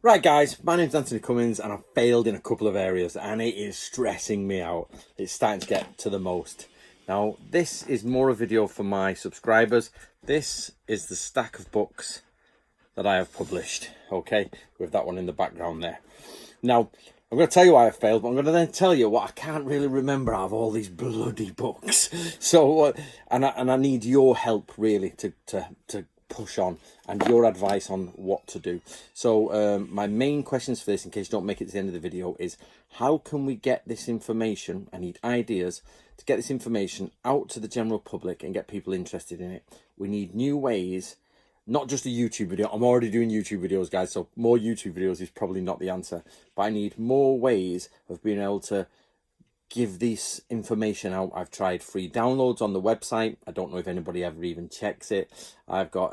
Right guys, my name's Antony Cummins and I've failed in a couple of areas and it is stressing me out. It's starting to get to the most. Now this is more a video for my subscribers. This is the stack of books that I have published, okay, with that one in the background there. Now I'm going to tell you why I failed, but I'm going to then tell you what I can't really remember out of all these bloody books. So and I need your help really to push on and your advice on what to do. So my main questions for this, in case you don't make it to the end of the video, is how can we get this information? I need ideas to get this information out to the general public and get people interested in it. We need new ways, not just a YouTube video. I'm already doing YouTube videos, guys, so more YouTube videos is probably not the answer, but I need more ways of being able to give this information out. I've tried free downloads on the website. I don't know if anybody ever even checks it. I've got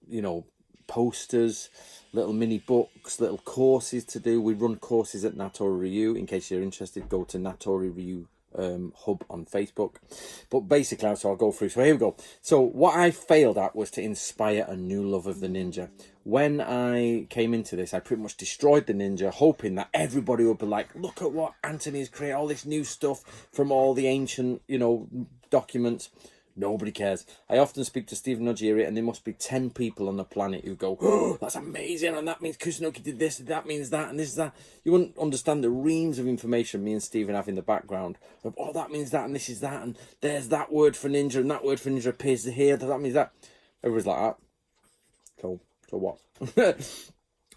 you know, posters, little mini books, little courses to do. We run courses at Natori Ryu. In case you're interested, go to Natori Ryu hub on Facebook. But basically, so I'll go through. So here we go. So what I failed at was to inspire a new love of the ninja. When I came into this, I pretty much destroyed the ninja, hoping that everybody would be like, look at what Antony has created, all this new stuff from all the ancient, you know, documents. Nobody cares. I often speak to Stephen Nojiri, and there must be 10 people on the planet who go, oh, that's amazing, and that means Kusunoki did this, and that means that, and this, that. You wouldn't understand the reams of information me and Stephen have in the background of, oh, that means that, and this is that, and there's that word for ninja, and that word for ninja appears here, that means that. Everybody's like that. So what?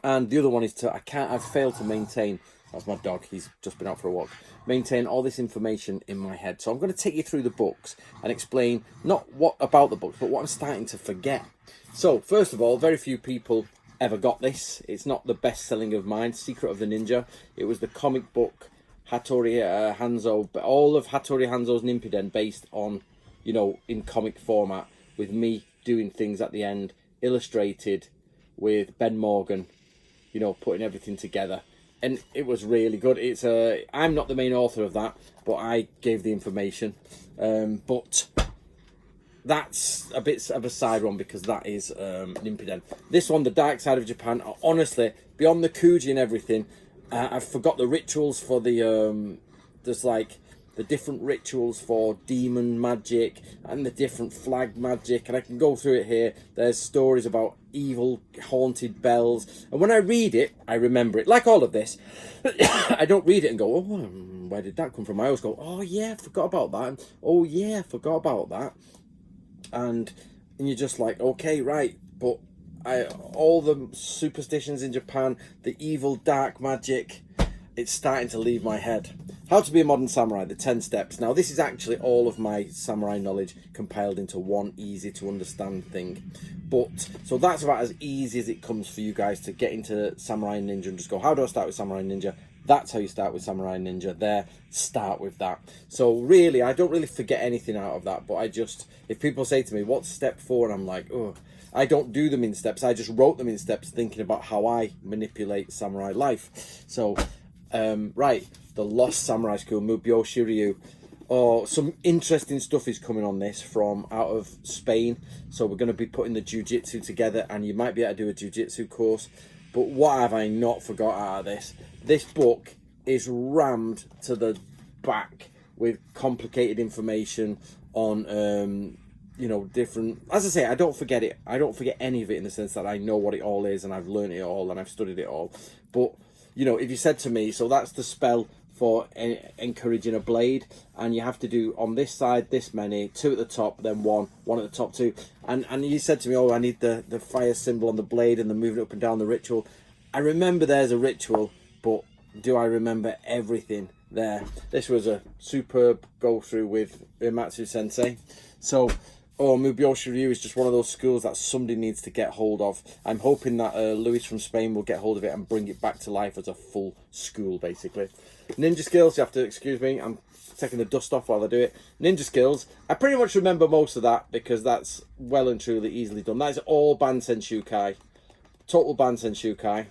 And the other one is I've failed to maintain, that's my dog, he's just been out for a walk, maintain all this information in my head. So I'm going to take you through the books and explain not what about the books, but what I'm starting to forget. So first of all, very few people ever got this. It's not the best selling of mine, Secret of the Ninja. It was the comic book Hattori Hanzo, but all of Hattori Hanzo's Nippiden based on, you know, in comic format, with me doing things at the end, illustrated with Ben Morgan, you know, putting everything together. And it was really good. It's I'm not the main author of that, but I gave the information. But that's a bit of a side one because that is Nippiden. This one, The Dark Side of Japan, honestly, beyond the Kuji and everything, I forgot the rituals for the there's like the different rituals for demon magic and the different flag magic, and I can go through it here. There's stories about evil haunted bells, and when I read it, I remember it. Like all of this, I don't read it and go, oh, where did that come from? I always go, oh yeah, I forgot about that, and, oh yeah, I forgot about that, and you're just like, okay, right, but all the superstitions in Japan, the evil dark magic, it's starting to leave my head. How to be a modern samurai, the 10 steps. Now, this is actually all of my samurai knowledge compiled into one easy to understand thing. But, so that's about as easy as it comes for you guys to get into Samurai Ninja and just go, how do I start with Samurai Ninja? That's how you start with Samurai Ninja. There, start with that. So really, I don't really forget anything out of that, but I just, if people say to me, what's step 4? And I'm like, oh, I don't do them in steps. I just wrote them in steps thinking about how I manipulate samurai life. So, right, the Lost Samurai School, Mubyoshi Ryu. Oh, some interesting stuff is coming on this from out of Spain. So we're going to be putting the jiu-jitsu together, and you might be able to do a jiu-jitsu course. But what have I not forgot out of this? This book is rammed to the back with complicated information on, you know, different... As I say, I don't forget it. I don't forget any of it in the sense that I know what it all is, and I've learned it all, and I've studied it all. But, you know, if you said to me, so that's the spell for encouraging a blade, and you have to do on this side this many, 2 at the top, then one at the top 2, and you said to me, oh, I need the fire symbol on the blade and the moving up and down the ritual. I remember there's a ritual, but do I remember everything there? This was a superb go through with Uematsu Sensei. So Mubyoshi Ryu is just one of those schools that somebody needs to get hold of. I'm hoping that Luis from Spain will get hold of it and bring it back to life as a full school, basically. Ninja skills, you have to excuse me, I'm taking the dust off while I do it. Ninja skills, I pretty much remember most of that because that's well and truly easily done. That is all Bansen Shukai. Total Bansen Shukai.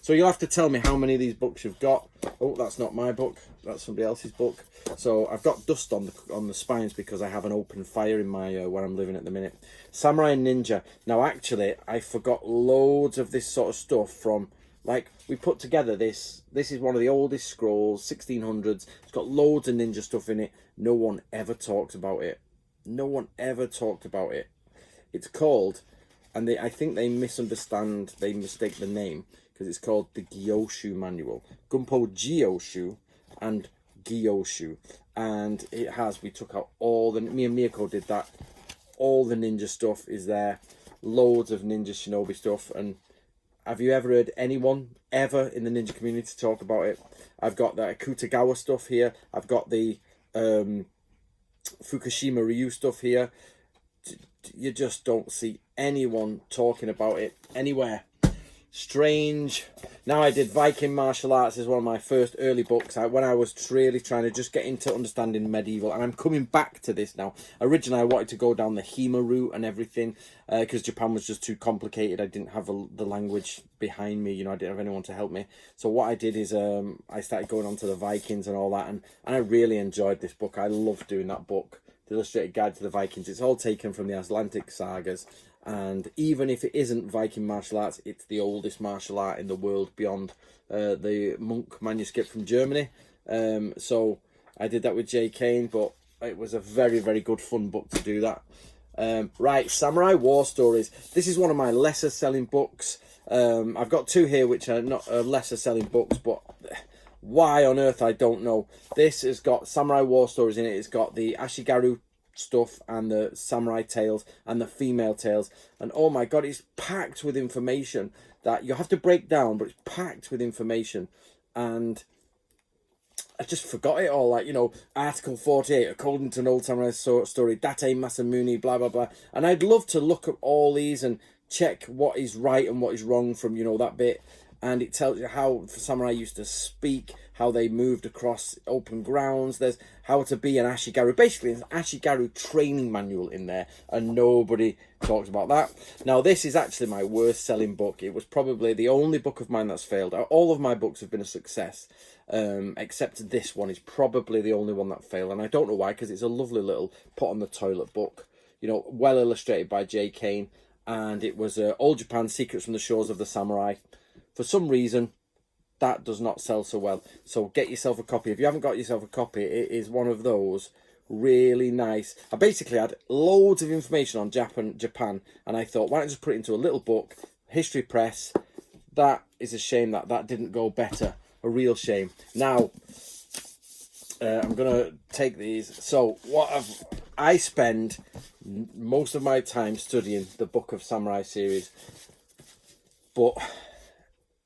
So you'll have to tell me how many of these books you've got. Oh, that's not my book. That's somebody else's book. So I've got dust on the spines because I have an open fire in my where I'm living at the minute. Samurai and Ninja. Now, actually, I forgot loads of this sort of stuff from, like, we put together this. This is one of the oldest scrolls, 1600s. It's got loads of ninja stuff in it. No one ever talked about it. No one ever talked about it. It's called, and I think they mistake the name, because it's called the Gyoshu Manual. Gunpo Gyoshu and Gyoshu. And it has, we took out me and Miyako did that. All the ninja stuff is there. Loads of ninja shinobi stuff. And have you ever heard anyone ever in the ninja community talk about it? I've got the Akutagawa stuff here. I've got the Fukushima Ryu stuff here. You just don't see anyone talking about it anywhere. Strange. Now, I did Viking martial arts as one of my first early books when I was really trying to just get into understanding medieval, and I'm coming back to this now. Originally, I wanted to go down the HEMA route and everything because Japan was just too complicated. I didn't have the language behind me, you know, I didn't have anyone to help me. So what I did is I started going on to the Vikings and all that, and I really enjoyed this book. I loved doing that book, The Illustrated Guide to the Vikings. It's all taken from the Atlantic sagas. And even if it isn't Viking martial arts, it's the oldest martial art in the world beyond the monk manuscript from Germany. So I did that with J. Kane, but it was a very, very good fun book to do that. Right, Samurai War Stories. This is one of my lesser selling books. I've got two here which are not lesser selling books, but why on earth I don't know. This has got Samurai War Stories in it. It's got the Ashigaru stuff and the samurai tales and the female tales, and oh my god, it's packed with information that you have to break down, but it's packed with information. And I just forgot it all, like, you know, Article 48, according to an old samurai story, Date Masamune, blah blah blah. And I'd love to look at all these and check what is right and what is wrong from, you know, that bit. And it tells you how samurai used to speak, how they moved across open grounds. There's how to be an Ashigaru. Basically, an Ashigaru training manual in there, and nobody talks about that. Now, this is actually my worst selling book. It was probably the only book of mine that's failed. All of my books have been a success, except this one is probably the only one that failed. And I don't know why, because it's a lovely little put on the toilet book, you know, well illustrated by J. Kane. And it was Old Japan, Secrets from the Shores of the Samurai. For some reason, that does not sell so well. So get yourself a copy. If you haven't got yourself a copy, it is one of those really nice. I basically had loads of information on Japan, and I thought, why don't I just put it into a little book? History Press. That is a shame that didn't go better. A real shame. Now, I'm going to take these. So I spend most of my time studying the Book of Samurai series, but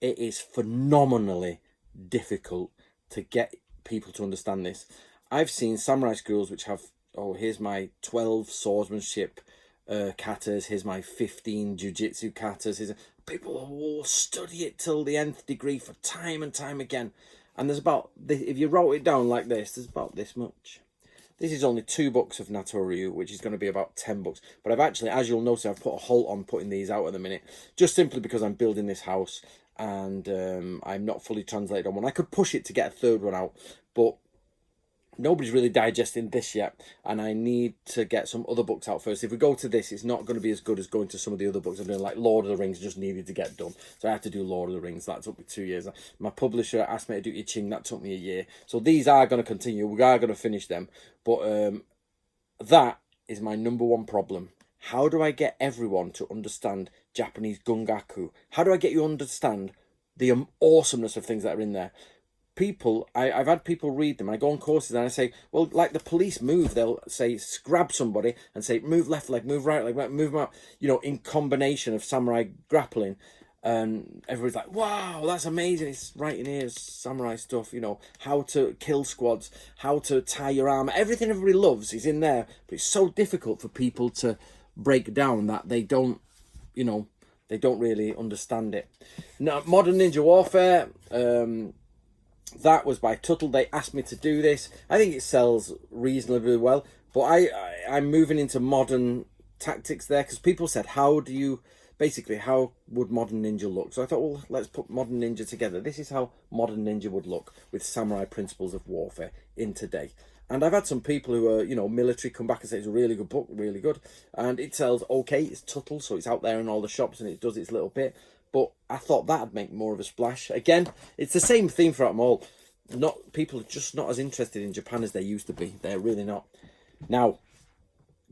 it is phenomenally difficult to get people to understand this. I've seen samurai schools which have, oh, here's my 12 swordsmanship katas, here's my 15 jiu-jitsu katas. People will study it till the nth degree for time and time again. And there's about, if you wrote it down like this, there's about this much. This is only 2 books of Nato-Ryu, which is going to be about 10 books. But I've actually, as you'll notice, I've put a halt on putting these out at the minute, just simply because I'm building this house, and I'm not fully translated on one. I could push it to get a third one out, but nobody's really digesting this yet, and I need to get some other books out first. If we go to this, it's not going to be as good as going to some of the other books I'm doing, like Lord of the Rings just needed to get done. So I had to do Lord of the Rings. That took me 2 years. My publisher asked me to do I Ching. That took me a year. So these are going to continue. We are going to finish them. But that is my #1 problem. How do I get everyone to understand Japanese gungaku? How do I get you to understand the awesomeness of things that are in there? People, I've had people read them. I go on courses and I say, well, like the police move, they'll say, grab somebody and say, move left leg, move right leg, move them out, you know, in combination of samurai grappling. And everybody's like, wow, that's amazing. It's right in here, samurai stuff, you know, how to kill squads, how to tie your armor. Everything everybody loves is in there. But it's so difficult for people to break down that they don't, you know, they don't really understand it. Now, Modern Ninja Warfare, that was by Tuttle. They asked me to do this. I think it sells reasonably well, but I'm moving into modern tactics there, because people said, how do you basically how would modern ninja look. So I thought, well, let's put modern ninja together. This is how modern ninja would look with samurai principles of warfare in today. And I've had some people who are, you know, military come back and say it's a really good book, really good. And it sells okay, it's Tuttle, so it's out there in all the shops and it does its little bit. But I thought that'd make more of a splash. Again, it's the same theme throughout them all. People are just not as interested in Japan as they used to be. They're really not. Now,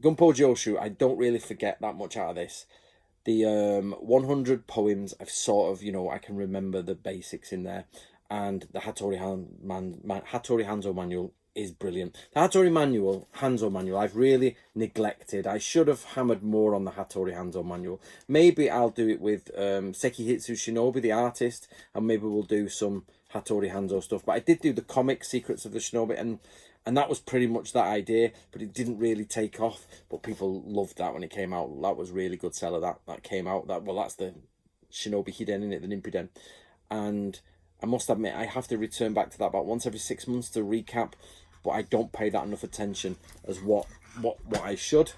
Gunpo Joshu, I don't really forget that much out of this. The 100 poems, I've sort of, you know, I can remember the basics in there. And the Hattori Hanzo manual is brilliant. The Hattori Hanzo manual, I've really neglected. I should have hammered more on the Hattori Hanzo manual. Maybe I'll do it with Sekihitsu Shinobi, the artist, and maybe we'll do some Hattori Hanzo stuff. But I did do the comic Secrets of the Shinobi, and that was pretty much that idea, but it didn't really take off. But people loved that when it came out. That was really good seller. That came out. That's the Shinobi Hiden in it, the Nimpiden. And I must admit, I have to return back to that about once every 6 months to recap, but I don't pay that enough attention as what I should.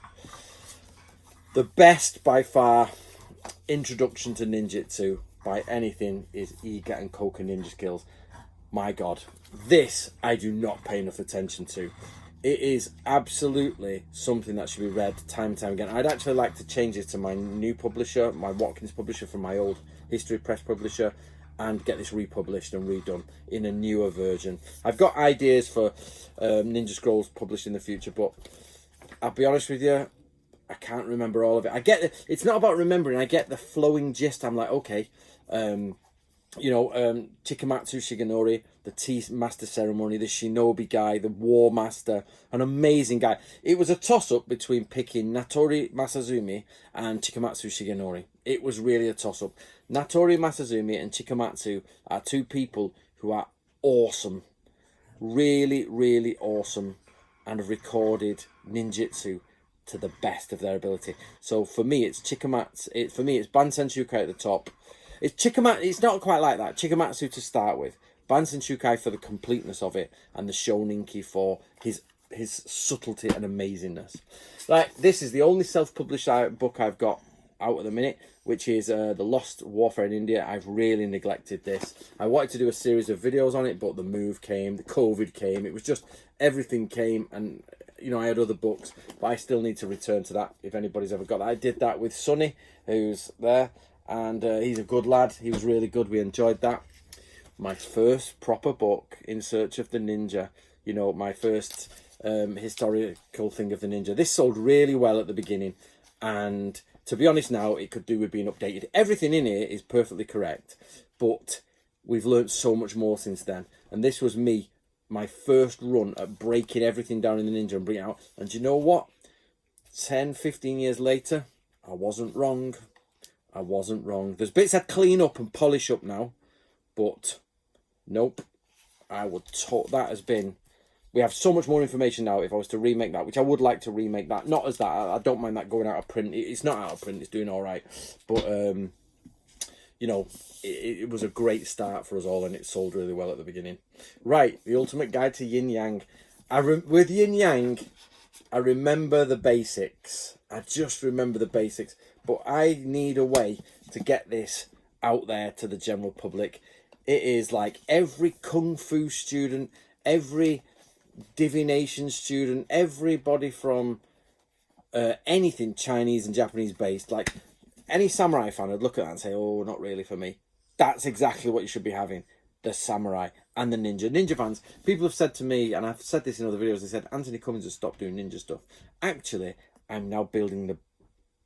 The best by far introduction to ninjutsu by anything is Iga and Koka Ninja Skills. My God, this I do not pay enough attention to. It is absolutely something that should be read time and time again. I'd actually like to change it to my new publisher, my Watkins publisher from my old History Press publisher, and get this republished and redone in a newer version. I've got ideas for Ninja Scrolls published in the future, but I'll be honest with you, I can't remember all of it. It's not about remembering. I get the flowing gist. I'm like, okay, Chikamatsu Shigenori, the tea master ceremony, the shinobi guy, the war master, an amazing guy. It was a toss-up between picking Natori Masazumi and Chikamatsu Shigenori. It was really a toss-up. Natori Masazumi and Chikamatsu are two people who are awesome. Really, really awesome. And have recorded ninjutsu to the best of their ability. So for me, it's Chikamatsu. For me, it's Bansen Shukai at the top. It's not quite like that. Chikamatsu to start with. Bansen Shukai for the completeness of it, and the Shoninki for his subtlety and amazingness. Like, this is the only self-published book I've got out at the minute, which is The Lost Warfare in India. I've really neglected this. I wanted to do a series of videos on it, but the move came, the COVID came. It was just, everything came, and you know, I had other books, but I still need to return to that if anybody's ever got that. I did that with Sonny, who's there, and he's a good lad. He was really good. We enjoyed that. My first proper book, In Search of the Ninja, you know, my first historical thing of the ninja. This sold really well at the beginning, and to be honest now, it could do with being updated. Everything in here is perfectly correct, but we've learnt so much more since then. And this was me, my first run at breaking everything down in the ninja and bringing it out. And you know what? 10, 15 years later, I wasn't wrong. I wasn't wrong. There's bits I clean up and polish up now, but nope. I would talk that has been. We have so much more information now. If I was to remake that, which I would like to remake that, not as that. I don't mind that going out of print. It's not out of print. It's doing all right, but you know, it was a great start for us all, and it sold really well at the beginning. Right, the ultimate guide to yin yang. With yin yang, I remember the basics. I just remember the basics, but I need a way to get this out there to the general public. It is like every kung fu student, every divination student, everybody from anything Chinese and Japanese based, like any samurai fan would look at that and say, oh, not really for me. That's exactly what you should be having. The samurai and the ninja. Ninja fans, people have said to me, and I've said this in other videos, they said, Antony Cummins has stopped doing ninja stuff. Actually, I'm now building the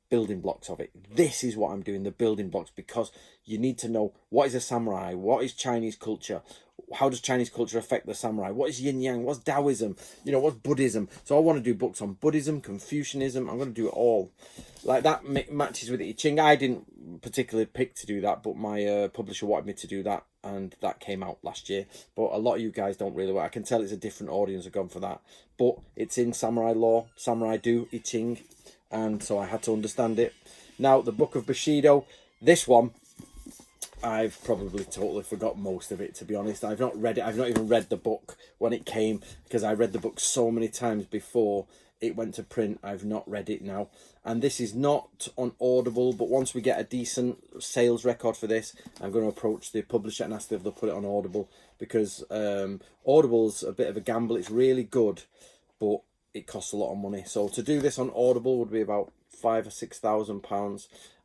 building blocks of it. This is what I'm doing, the building blocks, because you need to know what is a samurai, what is Chinese culture, how does Chinese culture affect the samurai, what is yin yang, what's Taoism, you know, what's Buddhism. So I want to do books on Buddhism, Confucianism. I'm going to do it all. Like that matches with I Ching. I didn't particularly pick to do that, but my publisher wanted me to do that, and that came out last year. But a lot of you guys don't really I can tell it's a different audience have gone for that, but it's in samurai law. Samurai do I Ching, and so I had to understand it. Now, the Book of Bushido, this one, I've probably totally forgot most of it, to be honest. I've not read it. I've not even read the book when it came, because I read the book so many times before it went to print. I've not read it now. And this is not on Audible, but once we get a decent sales record for this, I'm going to approach the publisher and ask if they'll put it on Audible, because Audible's a bit of a gamble. It's really good, but it costs a lot of money. So to do this on Audible would be about £5,000 or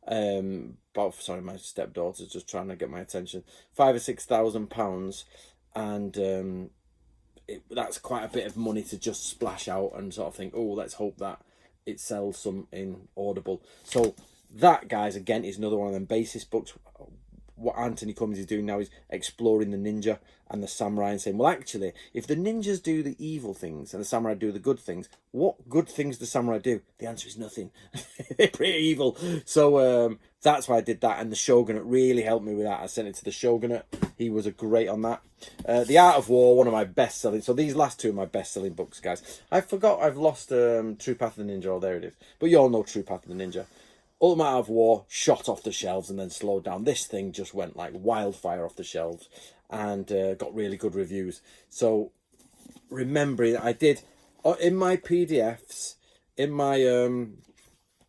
£6,000. Sorry, my stepdaughter's just trying to get my attention. £5,000 or £6,000, and that's quite a bit of money to just splash out and sort of think, oh, let's hope that it sells some in Audible. So that, guys, again, is another one of them basis books. What Antony Cummins is doing now is exploring the ninja and the samurai and saying, well, actually, if the ninjas do the evil things and the samurai do the good things, what good things do the samurai do? The answer is nothing. They're pretty evil. So that's why I did that. And the Shogunate really helped me with that. I sent it to the Shogunate. He was great on that. The Art of War, one of my best-selling. So these last two are my best-selling books, guys. I forgot I've lost True Path of the Ninja. Oh, there it is. But you all know True Path of the Ninja. Ultimate Art of War shot off the shelves and then slowed down. This thing just went like wildfire off the shelves and got really good reviews. So remembering I did in my PDFs, in my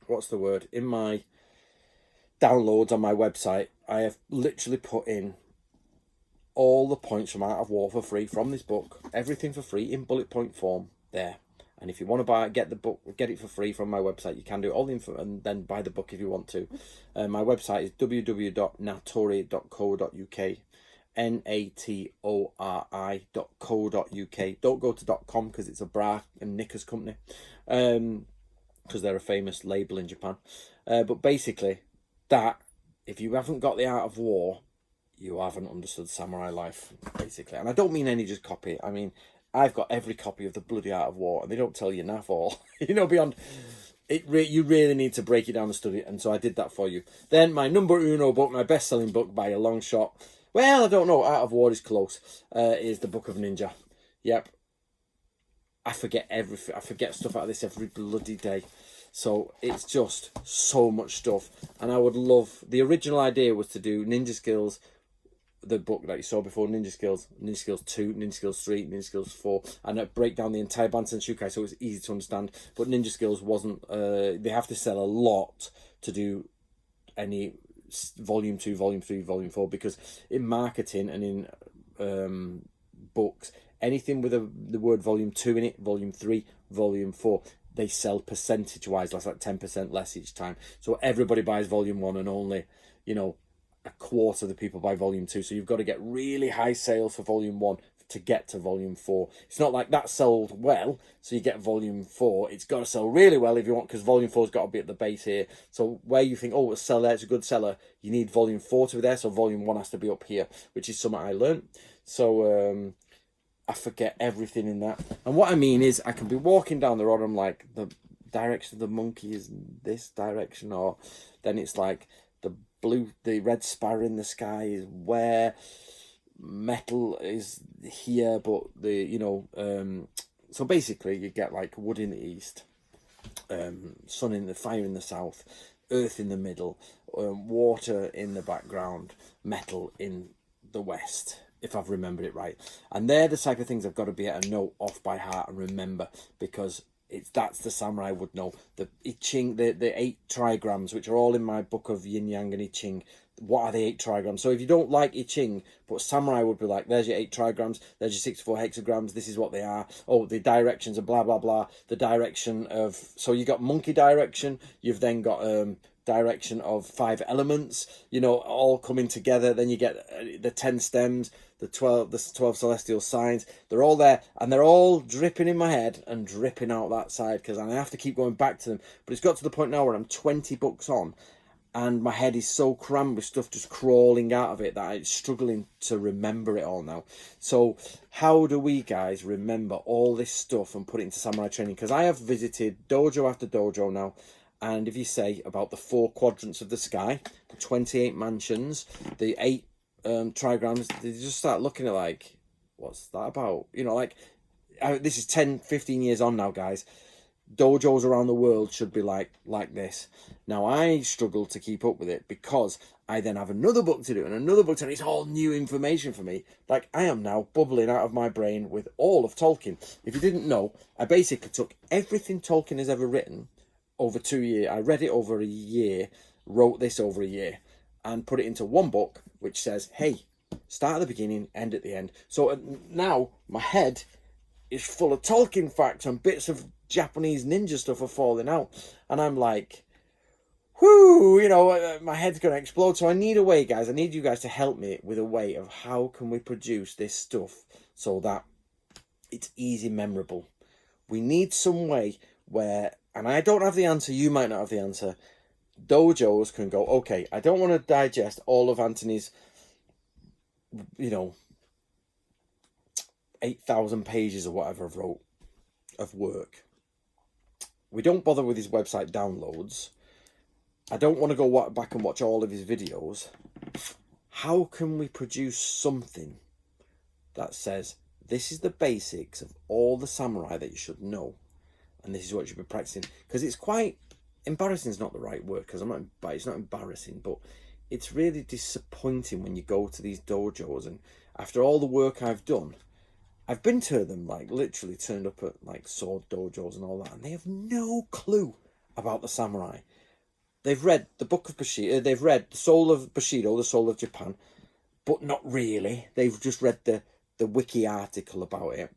what's the word, in my downloads on my website, I have literally put in all the points from Art of War for free from this book, everything for free in bullet point form there. And if you want to get the book, get it for free from my website, you can do all the info and then buy the book if you want to. My website is www.natori.co.uk, natori.co.uk. Don't go to .com because it's a bra and knickers company, because they're a famous label in Japan. But basically, that, if you haven't got the Art of War, you haven't understood samurai life, basically. And I don't mean any just copy. I mean, I've got every copy of the bloody Art of War, and they don't tell you naff all. You know, beyond it, you really need to break it down and study it, and so I did that for you. Then my number uno book, my best-selling book by a long shot, well, I don't know, Art of War is close, is the Book of Ninja. Yep. I forget everything. I forget stuff out of this every bloody day. So it's just so much stuff, and I would love, the original idea was to do Ninja Skills, the book that you saw before, Ninja Skills 2, Ninja Skills 3, Ninja Skills 4, and I break down the entire Bansen Shukai so it's easy to understand. But Ninja Skills wasn't, they have to sell a lot to do any volume 2, volume 3, volume 4, because in marketing and in books, anything with the word volume 2 in it, volume 3, volume 4, they sell percentage wise, that's like 10% less each time. So everybody buys volume 1 and only, you know, a quarter of the people buy volume 2. So you've got to get really high sales for volume 1 to get to volume 4. It's not like that sold well, so you get volume 4. It's got to sell really well if you want, because volume 4's got to be at the base here. So where you think, oh, it's a seller, it's a good seller, you need volume 4 to be there, so volume 1 has to be up here, which is something I learned. So I forget everything in that. And what I mean is, I can be walking down the road, I'm like, the direction of the monkey is this direction, or then it's like the red sparrow in the sky is where, metal is here, but the, you know, so basically you get like wood in the east, sun in the fire in the south, earth in the middle, water in the background, metal in the west, if I've remembered it right. And they're the type of things I've got to be able to know off by heart and remember, because that's the samurai would know. The I Ching, the 8 trigrams, which are all in my book of Yin Yang and I Ching. What are the 8 trigrams? So if you don't like I Ching, but samurai would be like, there's your 8 trigrams, there's your 64 hexagrams, this is what they are. Oh, the directions are blah, blah, blah. The direction of, so you got monkey direction, you've then got direction of 5 elements, you know, all coming together. Then you get the 10 stems, the 12 celestial signs. They're all there, and they're all dripping in my head and dripping out that side, because I have to keep going back to them. But it's got to the point now where I'm 20 books on, and my head is so crammed with stuff just crawling out of it that I'm struggling to remember it all now. So how do we guys remember all this stuff and put it into samurai training? Because I have visited dojo after dojo now, and if you say about the 4 quadrants of the sky, the 28 mansions, the 8 trigrams, they just start looking at like, what's that about? You know, like, this is 10, 15 years on now, guys. dojos around the world should be like this. Now I struggle to keep up with it because I then have another book to do and another book to do. It's all new information for me. Like, I am now bubbling out of my brain with all of Tolkien. If you didn't know, I basically took everything Tolkien has ever written over 2 years. I read it over a year, wrote this over a year, and put it into one book which says, hey, start at the beginning, end at the end. So now my head is full of Tolkien facts, and bits of Japanese ninja stuff are falling out. And I'm like, whoo, you know, my head's going to explode. So I need a way, guys. I need you guys to help me with a way of how can we produce this stuff so that it's easy, memorable. We need some way where, and I don't have the answer, you might not have the answer, dojos can go, okay, I don't want to digest all of Antony's, you know, 8,000 pages or whatever I've wrote of work. We don't bother with his website downloads. I don't want to go back and watch all of his videos. How can we produce something that says, this is the basics of all the samurai that you should know, and this is what you should be practicing? Because it's quite, embarrassing is not the right word, because it's not embarrassing, but it's really disappointing when you go to these dojos, and after all the work I've done, I've been to them, like literally turned up at like sword dojos and all that, and they have no clue about the samurai. They've read the Book of Bushido, they've read the Soul of Bushido, the Soul of Japan, but not really. They've just read the wiki article about it.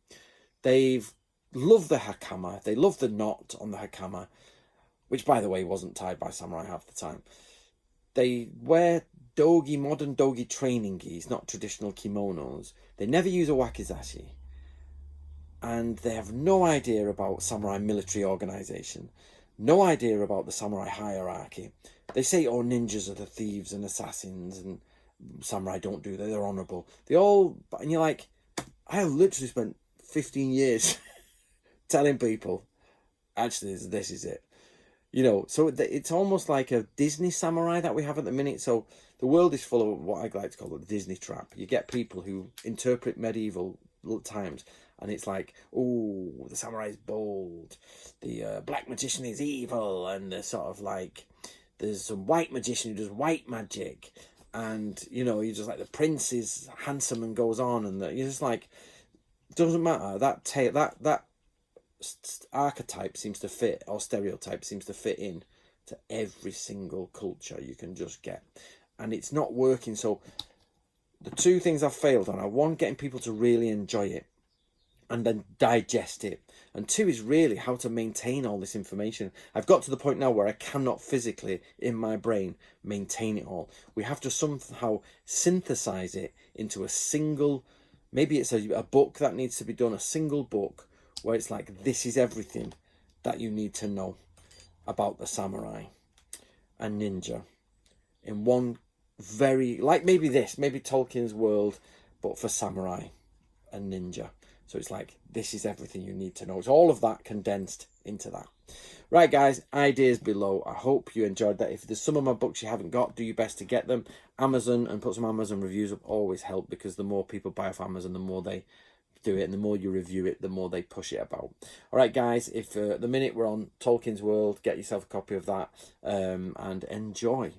They've loved the hakama, they love the knot on the hakama, which by the way wasn't tied by samurai half the time. They wear dogi, modern dogi training gis, not traditional kimonos. They never use a wakizashi. And they have no idea about samurai military organization. No idea about the samurai hierarchy. They say, oh, ninjas are the thieves and assassins, and samurai don't do that, they're honourable. They all, and you're like, I have literally spent 15 years telling people, actually, this is it. You know, so it's almost like a Disney samurai that we have at the minute. So the world is full of what I like to call the Disney trap. You get people who interpret medieval times, and it's like, oh, the samurai is bold, the black magician is evil, and the sort of like, there's some white magician who does white magic, and, you know, you just like, the prince is handsome and goes on, and you're just like, doesn't matter, that archetype seems to fit, or stereotype seems to fit in to every single culture you can just get, and it's not working. So the two things I've failed on are, one, getting people to really enjoy it and then digest it, and two is really how to maintain all this information. I've got to the point now where I cannot physically in my brain maintain it all. We have to somehow synthesize it into a single, maybe it's a book that needs to be done, a single book where it's like, this is everything that you need to know about the samurai and ninja in one very, like maybe Tolkien's world, but for samurai and ninja. So it's like, this is everything you need to know. It's all of that condensed into that. Right, guys, ideas below. I hope you enjoyed that. If there's some of my books you haven't got, do your best to get them. Amazon, and put some Amazon reviews up, always help, because the more people buy off Amazon, the more they do it, and the more you review it, the more they push it about. All right, guys, if at the minute we're on Tolkien's World, get yourself a copy of that, and enjoy.